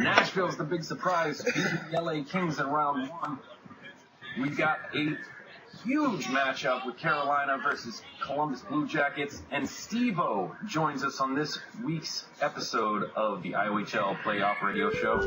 Nashville's the big surprise. Beating the LA Kings in round one. We've got a huge matchup with Carolina versus Columbus Blue Jackets, and Steve-O joins us on this week's episode of the Iohl Playoff Radio Show.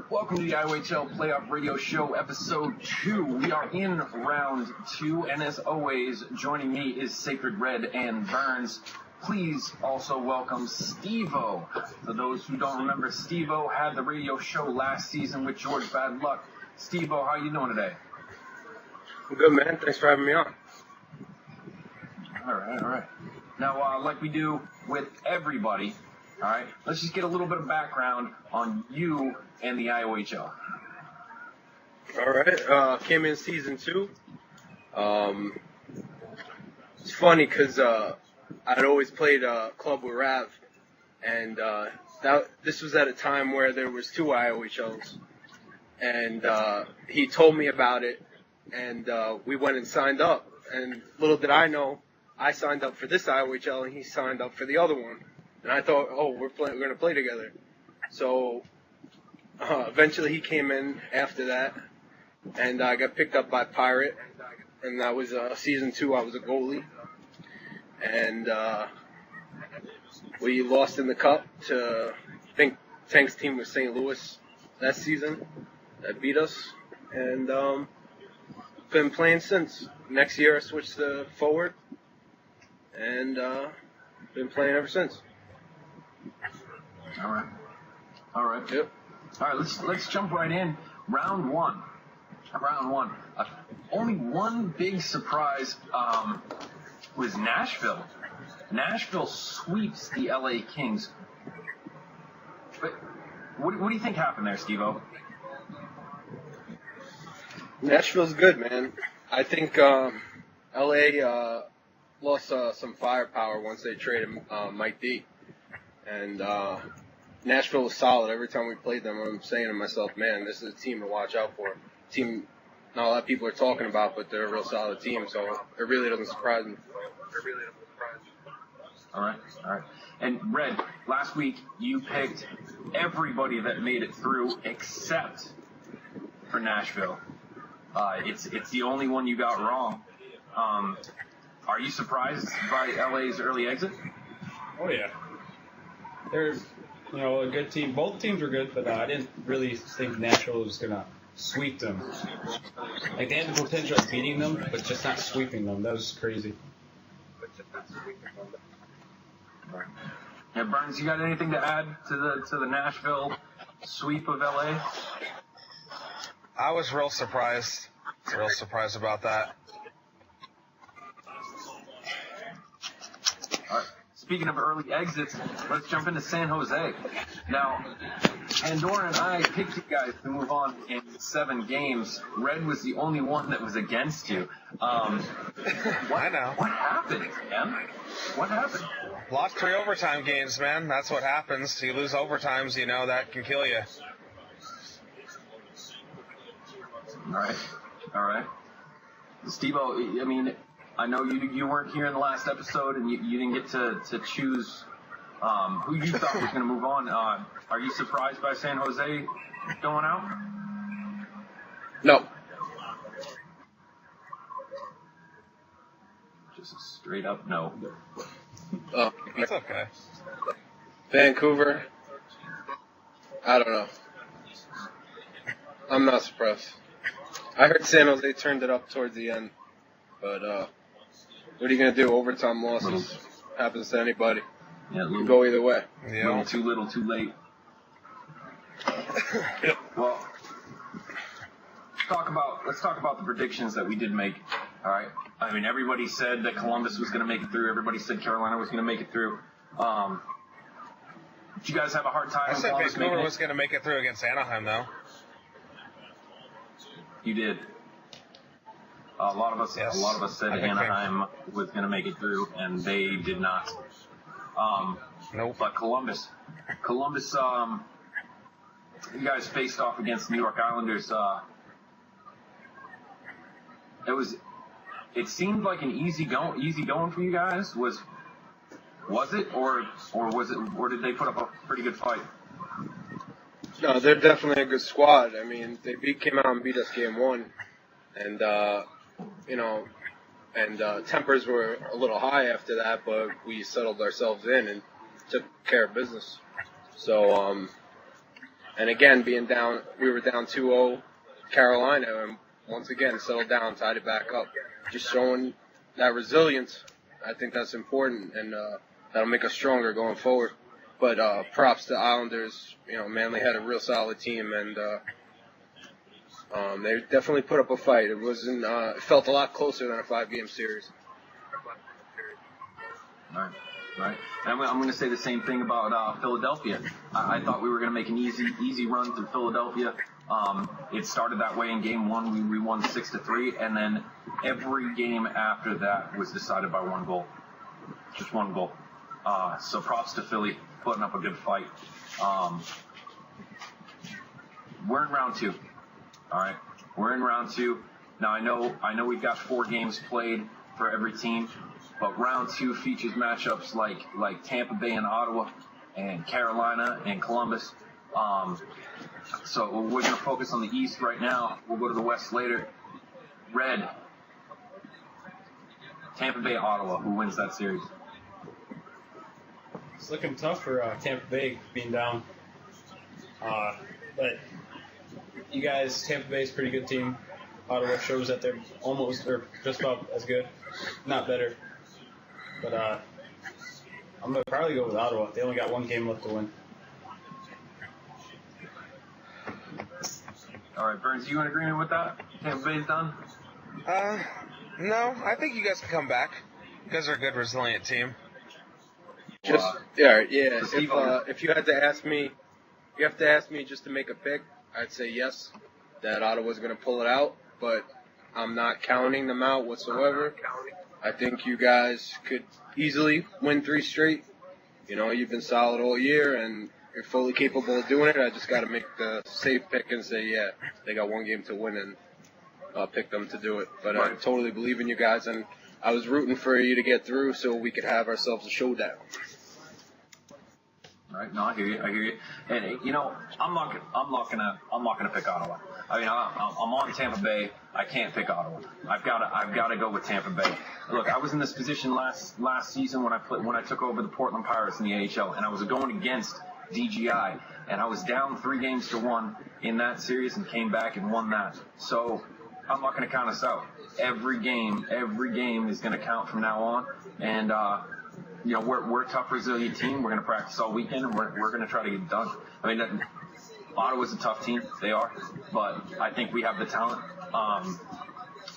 Welcome to the Iohl Playoff Radio Show, Episode 2. We are in Round 2, and as always, joining me is Sacred Red and Burns. Please also welcome Steve-O. For those who don't remember, Steve-O had the radio show last season with George Bad Luck. Steve-O, how are you doing today? I'm good, man. Thanks for having me on. All right. Now, like we do with everybody, all right, let's just get a little bit of background on you and the Iohl. All right. Came in season 2. It's funny because I'd always played club with Rav, and this was at a time where there was 2 Iohls, and he told me about it, and we went and signed up. And little did I know, I signed up for this Iohl, and he signed up for the other one. And I thought, we're going to play together. So eventually he came in after that, and I got picked up by Pirate, and that was season 2. I was a goalie, and we lost in the cup to, I think Tank's team was St. Louis that season that beat us, and been playing since. Next year I switched to forward, and been playing ever since. All right. Yep. All right, let's jump right in. Round one. Only one big surprise was Nashville. Nashville sweeps the LA Kings. But what do you think happened there, Steve-O? Nashville's good, man. I think LA lost some firepower once they traded Mike D. And Nashville was solid. Every time we played them, I'm saying to myself, man, this is a team to watch out for. Team not a lot of people are talking about, but they're a real solid team, so it really doesn't surprise me. All right. And Red, last week you picked everybody that made it through except for Nashville. It's the only one you got wrong. Are you surprised by LA's early exit? Oh yeah. They're, a good team. Both teams were good, but I didn't really think Nashville was going to sweep them. Like, they had the potential of beating them, but just not sweeping them. That was crazy. Yeah, Burns, you got anything to add to the Nashville sweep of LA? I was real surprised about that. All right. Speaking of early exits, let's jump into San Jose. Now, Andorra and I picked you guys to move on in 7 games. Red was the only one that was against you. I know. What happened, man? What happened? Lost 3 overtime games, man. That's what happens. You lose overtimes, that can kill you. All right. Steve-O, I mean, I know you weren't here in the last episode, and you didn't get to choose who you thought was going to move on. Are you surprised by San Jose going out? No. Just a straight up no. It's okay. Vancouver, I don't know. I'm not surprised. I heard San Jose turned it up towards the end, but what are you going to do? Overtime losses happens to anybody. Yeah, You go either way. Yeah. Little too little, too late. Well, let's talk about the predictions that we did make. All right. I mean, everybody said that Columbus was going to make it through. Everybody said Carolina was going to make it through. Did you guys have a hard time? I said Vancouver was going to make it through against Anaheim, though. You did. A lot of us said Anaheim was going to make it through, and they did not. Nope. But Columbus, you guys faced off against the New York Islanders. it seemed like an easy going for you guys. Was it, or did they put up a pretty good fight? No, they're definitely a good squad. I mean, they came out and beat us game one, and tempers were a little high after that, but we settled ourselves in and took care of business. So, and again, we were down 2-0 Carolina, and once again settled down, tied it back up, just showing that resilience. I think that's important, and that'll make us stronger going forward. But props to Islanders. Manly had a real solid team, and they definitely put up a fight. It wasn't. It felt a lot closer than a 5-game series. Right. And I'm going to say the same thing about Philadelphia. I thought we were going to make an easy run through Philadelphia. It started that way in game one. We won 6-3, and then every game after that was decided by one goal. Just one goal. So props to Philly putting up a good fight. We're in round 2. All right, we're in round 2. Now I know we've got 4 games played for every team, but round 2 features matchups like Tampa Bay and Ottawa, and Carolina and Columbus. So we're going to focus on the East right now. We'll go to the West later. Red. Tampa Bay, Ottawa. Who wins that series? It's looking tough for Tampa Bay being down. But you guys, Tampa Bay's a pretty good team. Ottawa shows that they're almost or just about as good, not better. But I'm going to probably go with Ottawa. They only got 1 game left to win. All right, Burns, you in agreement with that? Tampa Bay's done? No, I think you guys can come back. You guys are a good, resilient team. If you had to ask me, just to make a pick, I'd say yes, that Ottawa's going to pull it out, but I'm not counting them out whatsoever. I think you guys could easily win 3 straight. You've been solid all year, and you're fully capable of doing it. I just got to make the safe pick and say, yeah, they got 1 game to win, and pick them to do it. But I totally believe in you guys, and I was rooting for you to get through so we could have ourselves a showdown. All right, no, I hear you. And I'm not gonna pick Ottawa. I mean, I'm on Tampa Bay. I can't pick Ottawa. I've got to go with Tampa Bay. Look, I was in this position last season when I took over the Portland Pirates in the AHL, and I was going against DGI, and I was down 3-1 in that series and came back and won that. So I'm not going to count us out. Every game is going to count from now on, and we're a tough, resilient team. We're going to practice all weekend, and we're going to try to get it done. I mean, Ottawa's a tough team. They are, but I think we have the talent.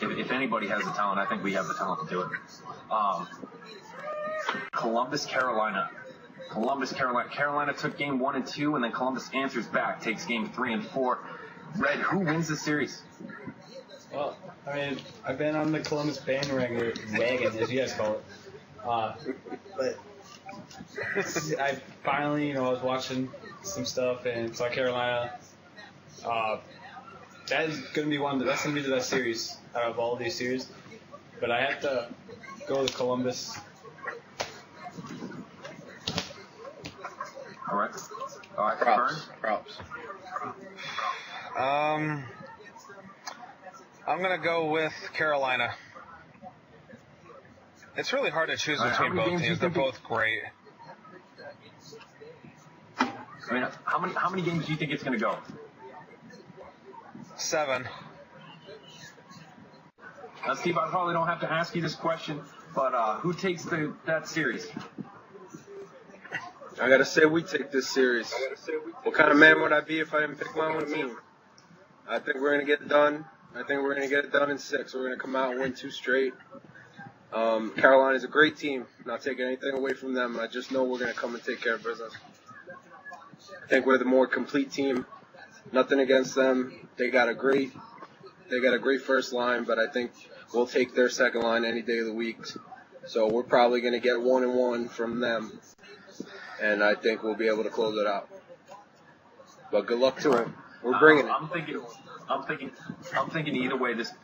If anybody has the talent, I think we have the talent to do it. Columbus, Carolina. Carolina took game 1 and 2, and then Columbus answers back, takes game 3 and 4. Red, who wins the series? Well, I mean, I've been on the Columbus bandwagon, as you guys call it. But I finally, I was watching some stuff and saw Carolina. That is going to be that's going to be the best series out of all of these series. But I have to go with Columbus. All right. Props. I'm going to go with Carolina. It's really hard to choose between both teams. They're both great. I mean, how many games do you think it's going to go? 7. Now, Steve, I probably don't have to ask you this question, but who takes that series? I got to say we take this series. What kind of man would I be if I didn't pick my own team? I think we're going to get it done. I think we're going to get it done in 6. We're going to come out and win 2 straight. Carolina's a great team. Not taking anything away from them. I just know we're going to come and take care of business. I think we're the more complete team. Nothing against them. They got a great first line, but I think we'll take their second line any day of the week. So we're probably going to get 1-1 from them, and I think we'll be able to close it out. But good luck to them. We're bringing it. I'm thinking either way, this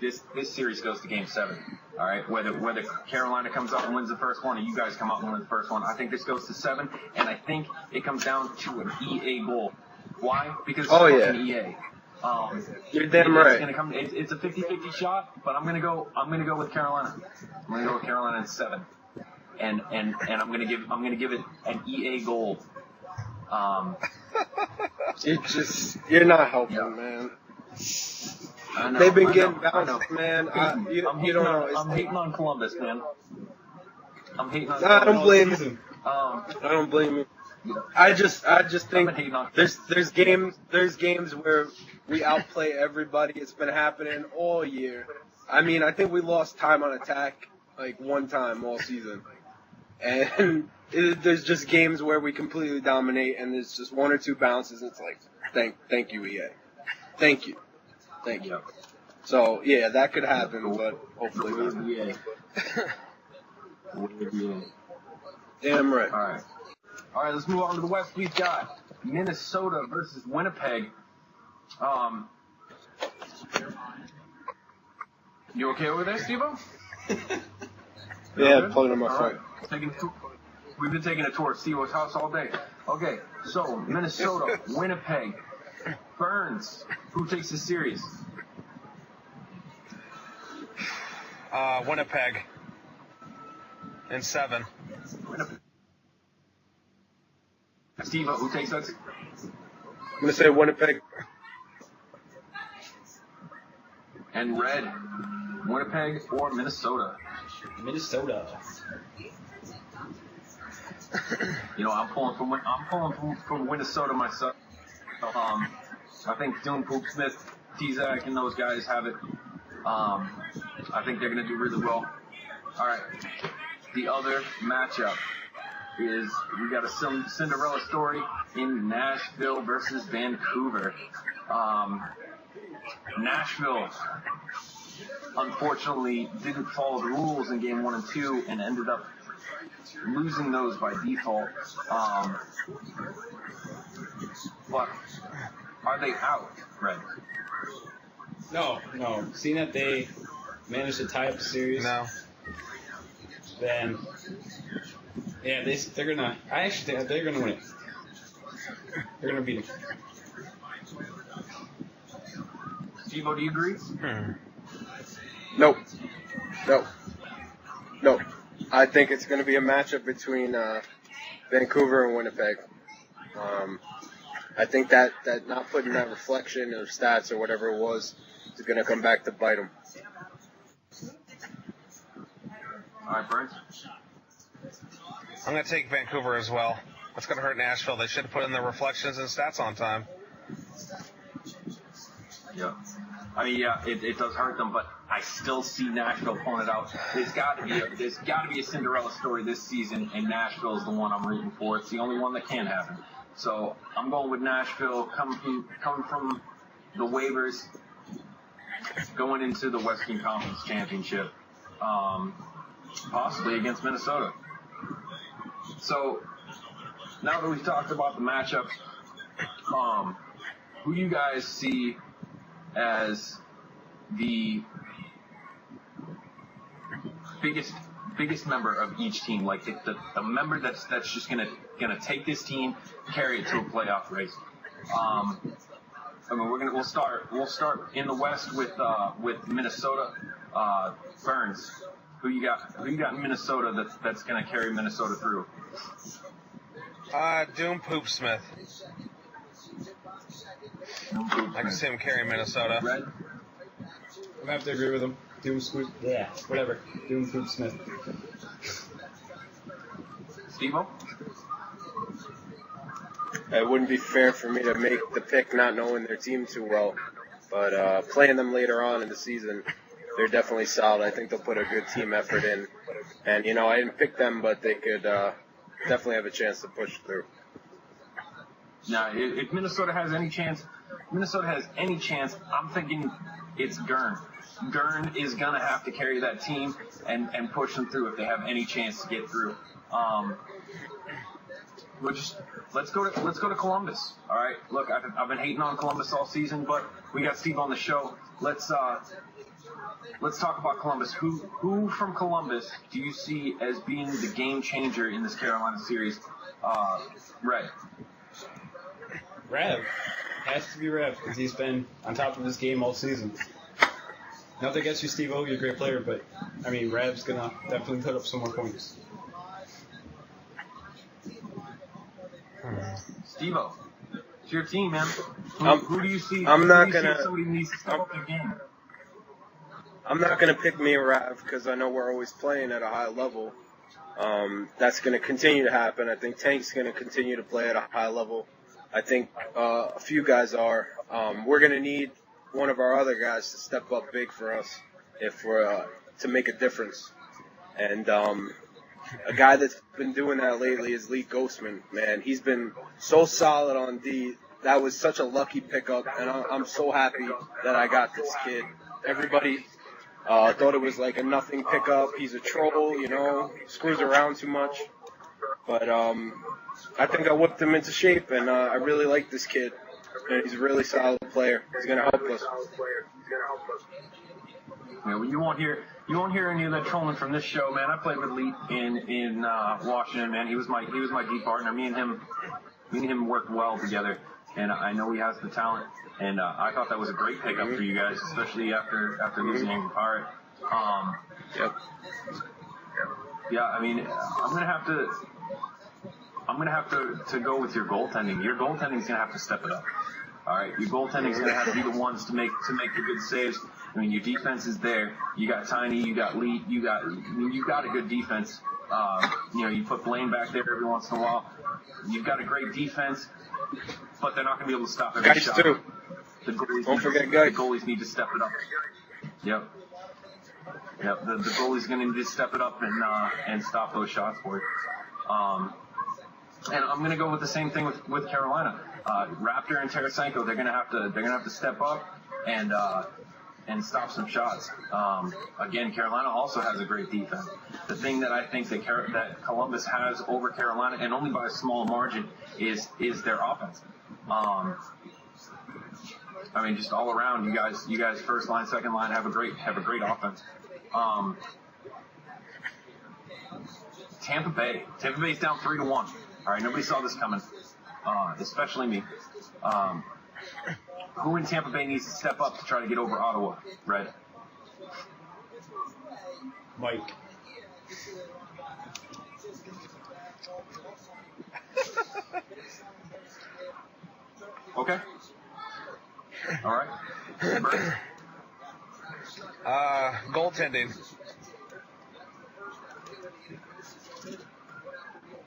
series goes to Game 7. All right, whether Carolina comes out and wins the first one, or you guys come out and win the first one, I think this goes to 7, and I think it comes down to an EA goal. Why? Because it's fucking EA. You're damn right. It's a 50-50 shot, but I'm gonna go with Carolina. I'm gonna go with Carolina in 7, and I'm gonna give it an EA goal. You're not helping, man. I know, They've been I getting know, bounced, man. You don't know. I'm hating on Columbus, man. I'm hating on. Nah, I don't blame you. Um, I don't blame you. I just think hating on. there's games where we outplay everybody. It's been happening all year. I mean, I think we lost time on attack like one time all season, and there's just games where we completely dominate, and there's just one or two bounces. It's like, thank you, EA, thank you. So yeah, that could happen, but hopefully not. EA. Damn right. All right, let's move on to the West. We've got Minnesota versus Winnipeg. You okay over there, Steve-O? Yeah, pulling on my phone. We've been taking a tour of Steve-O's house all day. Okay, so Minnesota, Winnipeg, Burns. Who takes the series? Winnipeg in 7. Winnipeg. Steve, who takes that? I'm gonna say Winnipeg. And Red, Winnipeg or Minnesota? Minnesota. You know, I'm pulling from Minnesota myself. I think Doom, Poop Smith, T-Zack, and those guys have it. I think they're gonna do really well. All right, the other matchup is we got a Cinderella story in Nashville versus Vancouver. Nashville, unfortunately, didn't follow the rules in game 1 and 2 and ended up losing those by default. But are they out, Red? No. Seeing that they managed to tie up the series, then yeah, they're gonna. I actually think they're gonna win it. They're gonna beat them. Steve-O, do you agree? Nope. I think it's going to be a matchup between Vancouver and Winnipeg. I think that not putting that reflection or stats or whatever it was is going to come back to bite them. All right, Burns. I'm going to take Vancouver as well. That's going to hurt Nashville. They should have put in the reflections and stats on time. Yeah. I mean, yeah, it does hurt them, but I still see Nashville pulling it out. There's got to be a Cinderella story this season, and Nashville is the one I'm rooting for. It's the only one that can happen. So I'm going with Nashville, coming from the waivers, going into the Western Conference Championship, possibly against Minnesota. So now that we've talked about the matchup, who do you guys see as the biggest member of each team, like the member that's just gonna take this team, carry it to a playoff race? I mean, we'll start in the West with Minnesota. Burns, who you got in Minnesota that's gonna carry Minnesota through? Doom Poop Smith. I can see him carrying Minnesota. Red? I have to agree with him. Doom Poop Smith. Steve-O? It wouldn't be fair for me to make the pick not knowing their team too well, but playing them later on in the season, they're definitely solid. I think they'll put a good team effort in, and I didn't pick them, but they could definitely have a chance to push through. Now, if Minnesota has any chance, I'm thinking it's Gurn. Gurn is going to have to carry that team and push them through if they have any chance to get through. let's go to Columbus. All right. Look, I've been hating on Columbus all season, but we got Steve on the show. Let's talk about Columbus. Who from Columbus do you see as being the game changer in this Carolina series? Red. Rev. Has to be Rev, because he's been on top of his game all season. Nothing against you, Steve-O, you're a great player, but, I mean, Rev's going to definitely put up some more points. Steve-O, it's your team, man. Who do you see? Somebody needs to step up their game. I'm not gonna pick me and Rav because I know we're always playing at a high level. That's gonna continue to happen. I think Tank's gonna continue to play at a high level. I think a few guys are. We're gonna need one of our other guys to step up big for us if we're to make a difference. And a guy that's been doing that lately is Lee Ghostman. Man, he's been so solid on D. That was such a lucky pickup, and I'm so happy that I got this kid. Everybody thought it was like a nothing pickup. He's a troll, screws around too much. But I think I whipped him into shape, and I really like this kid. And he's a really solid player. He's going to help us. Yeah, well, you won't hear any of that trolling from this show, man. I played with Lee in Washington, man. He was my D partner. Me and him worked well together, and I know he has the talent. And I thought that was a great pickup for you guys, especially after losing Angry Pirate. Yep. Yeah, I mean, I'm gonna have to go with your goaltending. Your goaltending's gonna have to step it up. All right, your goaltending's gonna have to be the ones to make the good saves. I mean, your defense is there. You got Tiny, you got Lee, you've got a good defense. You put Blaine back there every once in a while. You've got a great defense, but they're not gonna be able to stop every shot. Too. Don't forget guys. The goalies need to step it up. Yep. The goalie's gonna need to step it up and stop those shots for you. And I'm gonna go with the same thing with Carolina. Raptor and Tarasenko, they're gonna have to step up and stop some shots. Again, Carolina also has a great defense. The thing that I think that Columbus has over Carolina, and only by a small margin, is their offense. I mean, just all around, you guys, first line, second line have a great offense. Tampa Bay's down 3-1. All right, nobody saw this coming, especially me. Who in Tampa Bay needs to step up to try to get over Ottawa? Red. Mike. Okay. All right. Goaltending.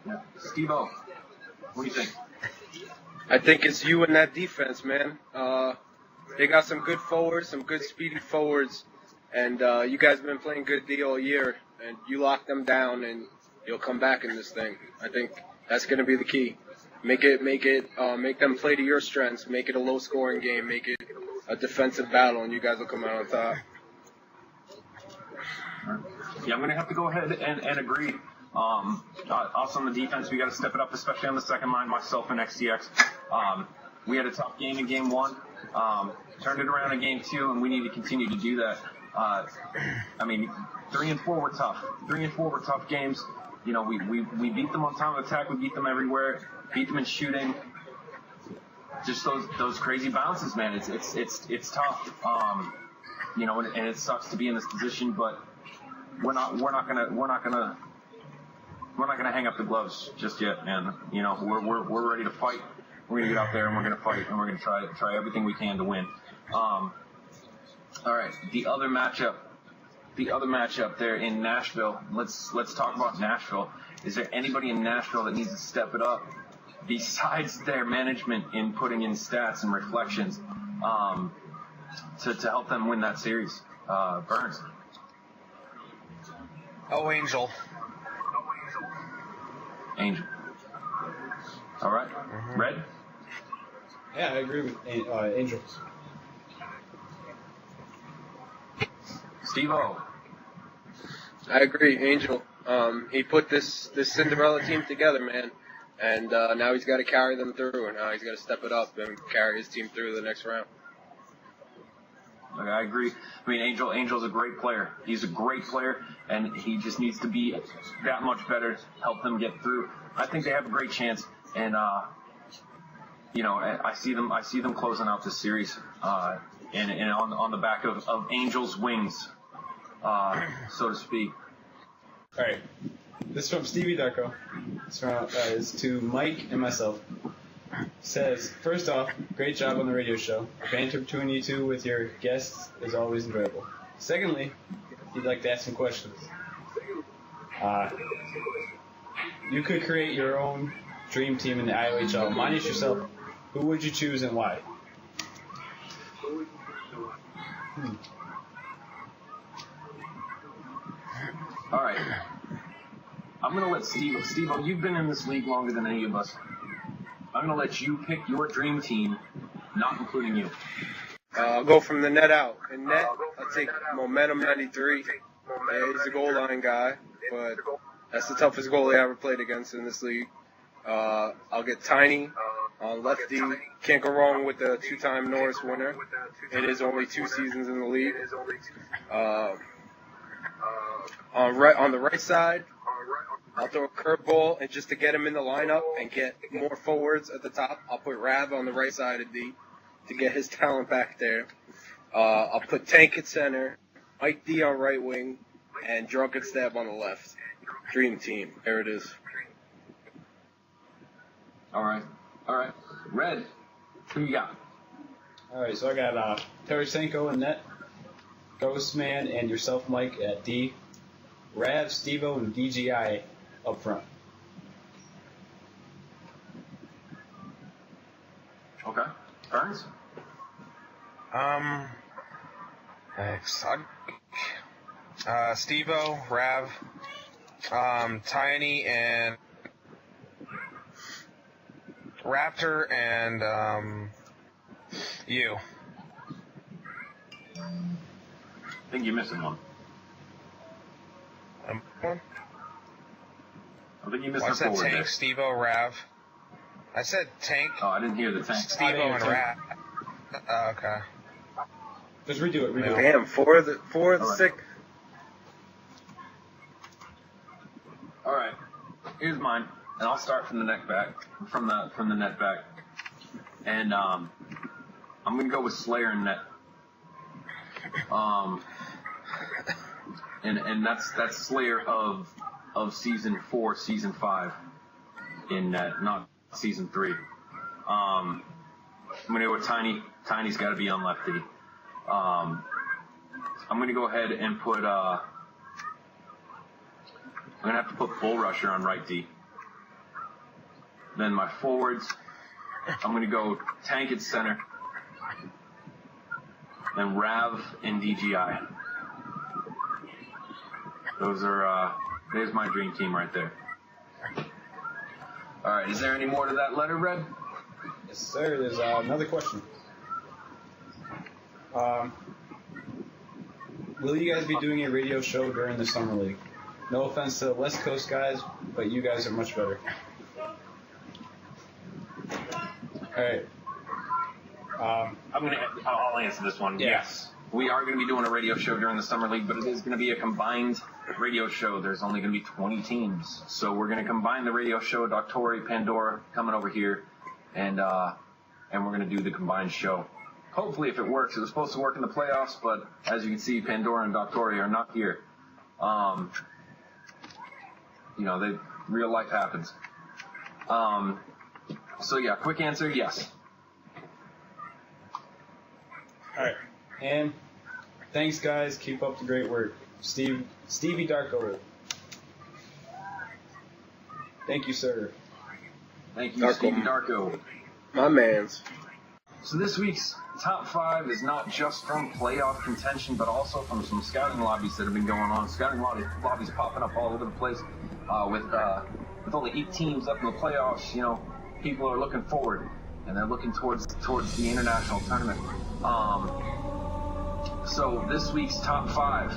Yeah. Steve-O, what do you think? I think it's you and that defense, man. They got some good forwards, some good speedy forwards, and you guys have been playing good D all year, and you lock them down, and you'll come back in this thing. I think that's going to be the key. Make them play to your strengths. Make it a low-scoring game. Make it a defensive battle, and you guys will come out on top. Yeah, I'm going to have to go ahead and agree. Us on the defense, we got to step it up, especially on the second line, myself and XTX. We had a tough game in game one, turned it around in game two, and we need to continue to do that. I mean, 3 and 4 were tough. 3 and 4 were tough games. We beat them on time of attack. We beat them everywhere. Beat them in shooting. Just those crazy bounces, man. It's tough. And it sucks to be in this position, but we're not gonna hang up the gloves just yet, man. We're ready to fight. We're gonna get out there and we're gonna fight and we're gonna try everything we can to win. All right, the other matchup there in Nashville. Let's talk about Nashville. Is there anybody in Nashville that needs to step it up besides their management in putting in stats and reflections to help them win that series? Burns. Angel. All right. Mm-hmm. Red? Yeah, I agree with Angel. Steve-O. I agree, Angel. He put this Cinderella team together, man. And now he's got to carry them through, and now he's got to step it up and carry his team through the next round. I agree. I mean, Angel's a great player. He's a great player, and he just needs to be that much better to help them get through. I think they have a great chance, and I see them closing out this series, and on the back of Angel's wings, so to speak. All right. This is from Stevie Darko. It's to Mike and myself. Says, first off, great job on the radio show. Banter between you two with your guests is always enjoyable. Secondly, he'd like to ask some questions. You could create your own dream team in the Iohl. Minus yourself. Who would you choose and why? All right. I'm going to let Steve, you've been in this league longer than any of us. I'm going to let you pick your dream team, not including you. I'll go from the net out. In net, I'll take Momentum 93. Yeah, he's a goal line guy, but that's the toughest goalie I ever played against in this league. I'll get Tiny on lefty. Can't go wrong with the two-time Norris winner. It is only 2 seasons in the league. On the right side, I'll throw a curveball, and just to get him in the lineup and get more forwards at the top, I'll put Rav on the right side of D to get his talent back there. I'll put Tank at center, Mike D on right wing, and Drunken Stab on the left. Dream team. There it is. All right. Red, who you got? All right, so I got Tarasenko in net, Ghostman and yourself, Mike, at D, Rav, Stevo, and DGI up front. Okay. Burns? Stevo, Rav, Tiny, and Raptor, and you. I think you're missing one. One? I think you missed Well, I a said forward Tank, there. Stevo, Rav. I said Tank, Oh, I didn't hear the Tank. Stevo, and Rav. Okay. Just redo it. Damn, four of the All right. 6. All right. Here's mine, and I'll start from the net back. And I'm gonna go with Slayer in net. And that's Slayer of season 4, season 5 in net, not season 3. I'm gonna go with Tiny. Tiny's got to be on lefty. I'm gonna go ahead and put I'm gonna have to put Bull Rusher on right D. Then my forwards, I'm gonna go Tank at center. Then Rav and DGI. There's my dream team right there. All right, is there any more to that letter, Red? Yes, sir. There's another question. Will you guys be doing a radio show during the summer league? No offense to the West Coast guys, but you guys are much better. All right. I'll answer this one. Yeah. Yes. We are going to be doing a radio show during the summer league, but it is going to be a combined radio show. There's only going to be 20 teams. So we're going to combine the radio show, Doctori, Pandora coming over here, and we're going to do the combined show. Hopefully, if it works. It was supposed to work in the playoffs, but as you can see, Pandora and Doctori are not here. Real life happens. So yeah, quick answer, yes. All right. And thanks, guys. Keep up the great work. Stevie Darko. Thank you, sir. Thank you, Darko. Stevie Darko. My mans. So this week's top 5 is not just from playoff contention, but also from some scouting lobbies that have been going on. Scouting lobbies popping up all over the place. With only 8 teams up in the playoffs, people are looking forward, and they're looking towards the international tournament. So this week's top 5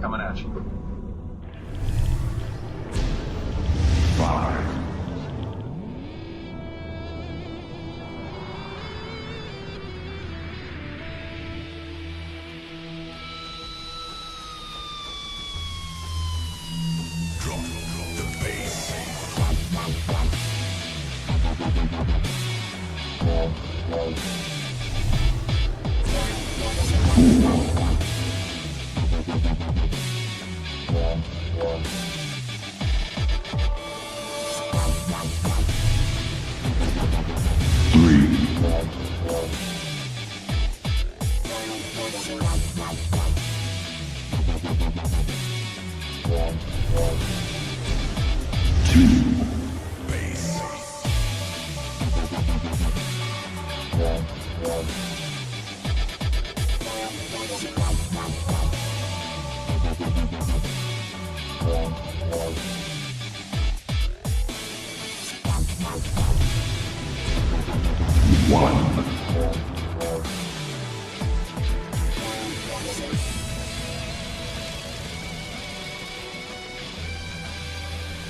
coming at you. 5,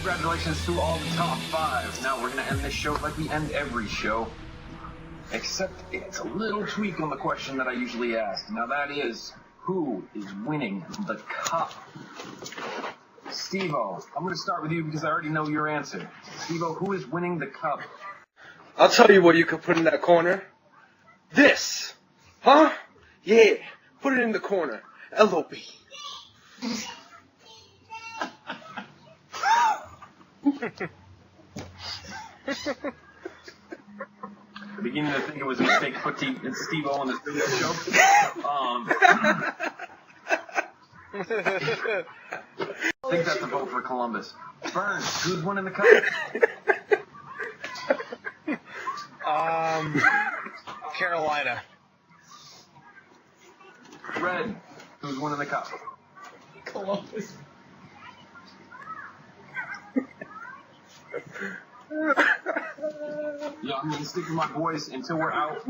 Congratulations to all the top five. Now we're going to end this show like we end every show. Except it's a little tweak on the question that I usually ask. Now that is, who is winning the cup? Steve-O, I'm going to start with you because I already know your answer. Steve-O, who is winning the cup? I'll tell you what you could put in that corner. This. Huh? Yeah. Put it in the corner. L.O.B. Beginning to think it was a mistake to put Steve-O on this video show. I think that's a vote for Columbus. Burns, who's winning the cup? Carolina. Red, who's winning the cup? Columbus. Yeah, I'm gonna stick with my boys until we're out.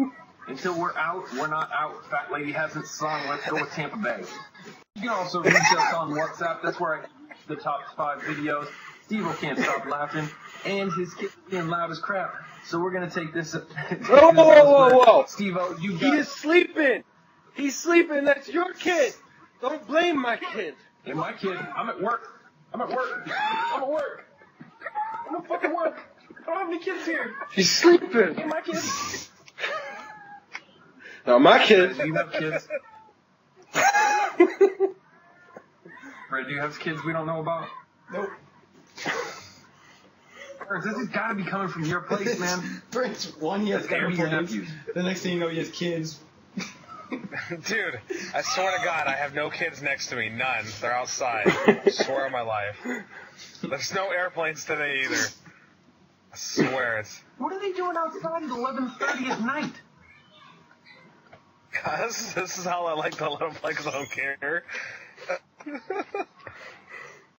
Until we're out, we're not out. Fat Lady hasn't sung. Let's go with Tampa Bay. You can also reach us on WhatsApp. That's where I get the top 5 videos. Steve-O can't stop laughing, and his kid's being loud as crap. So we're gonna take this. Whoa. Steve-O, you He got is sleeping. He's sleeping. That's your kid. Don't blame my kid. Hey, my kid, I'm at work. I'm at work. I'm at fucking work. I don't have any kids here. He's sleeping. Hey, my kids. Now my kid. Do you have kids? Fred, do you have kids we don't know about? Nope. This has got to be coming from your place, man. Prince, one, he has That's gotta be your airplanes. nephews. The next thing you know, he has kids. Dude, I swear to God, I have no kids next to me. None. They're outside. I swear on my life. There's no airplanes today either. I swear it. What are they doing outside at 11:30 at night? Guys, this is how I like to live, like I don't care.